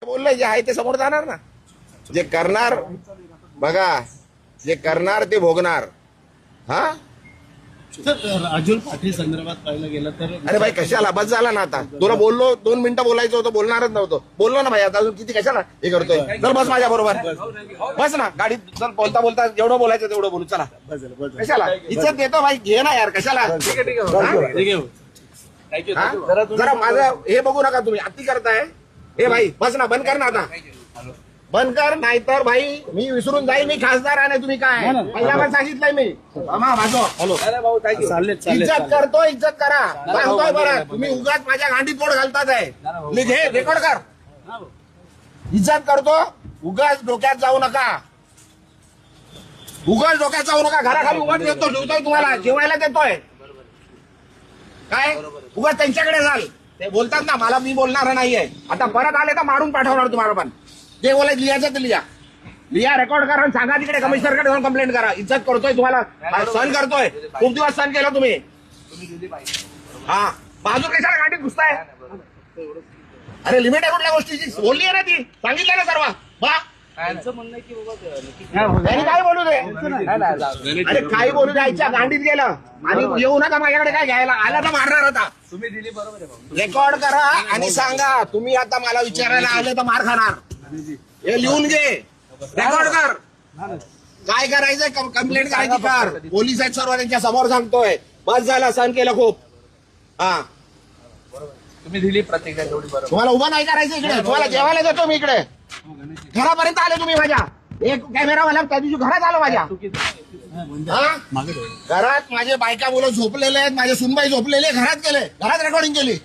बोललंय जे आहे ते समोर जाणार ना. जे करणार बघा, जे करणार ते भोगणार. हा राजूर पाटील संदर्भात पाहिलं गेलं तर अरे भाई कशाला बस झाला ना. आता तुला बोललो 2 मिनिटं बोलायचं होतं, बोलणारच नव्हतं. बोललो ना भाई, आता अजून किती कशाला हे करतोय. चल बस माझ्या बरोबर, बस ना गाडीत. चल बोलता बोलता जेवढं बोलायचं तेवढं बोलू. चला कशाला इज्जत देतो भाई, घे ना यार कशाला. जरा माझं हे बघू नका तुम्ही, अति करताय. हे भाई बस ना, बंद कर ना आता, बंद कर. नाहीतर भाई मी विसरून जाईल मी खासदार आहे. तुम्ही काय पहिला पण सांगितलंय मी. हॅलो इज्जत करतो, इज्जत करा. सांगतोय बरं, तुम्ही उगाच माझ्या गांडीत पोट घालतात आहे. घे रेकॉर्ड कर. इज्जत करतो, उगाच डोक्यात जाऊ नका. उगाच डोक्यात जाऊ नका. घराखाली उगाच देतो, ठेवतोय तुम्हाला जेवायला देतोय. काय उगाच त्यांच्याकडे जाल. ते बोलतात ना मला, मी बोलणार नाहीये. आता परत आले तर मारून पाठवणार तुम्हाला. पण जे बोलायचं लिहायचं ते लिहा, रेकॉर्ड करा आणि सांगा तिकडे कमिशनरकडे जाऊन कंप्लेंट करा. इज्जत करतोय तुम्हाला, सहन करतोय. खूप दिवस सहन केलं तुम्ही. हा बाजू कशाला गांडीत घुसताय. अरे लिमिट आहे कुठल्या गोष्टीची, बोलली आहे ना ती, सांगितलं ना सर्व. त्यांनी काय बोलू दे. अरे काही बोलू द्यायच्या गांडीत गेलं आणि येऊ नका माझ्याकडे काय घ्यायला. आला तर मारणार होता. तुम्ही दिली बरोबर. रेकॉर्ड करा आणि सांगा. तुम्ही आता मला विचारायला आले तर मार खाणार. हे लिहून घे, रेकॉर्ड कर. काय करायचंय कंप्लेंट करायची कर. पोलीस आहेत सर्व, त्यांच्या समोर सांगतोय. बस झाला, सहन केलं खूप. हा तुम्ही दिली प्रतिक्रिया तेवढी बरोबर. तुम्हाला उभं नाही करायचं इकडे. तुम्हाला जेवायला देतो मी इकडे. घरापर्यंत आले तुम्ही माझ्या. एक कॅमेरावाला त्या दिवशी घरात आलो माझ्या. घरात माझे बायका मुलं झोपलेले आहेत, माझे सुनबाई झोपलेले, घरात गेले, घरात रेकॉर्डिंग केली.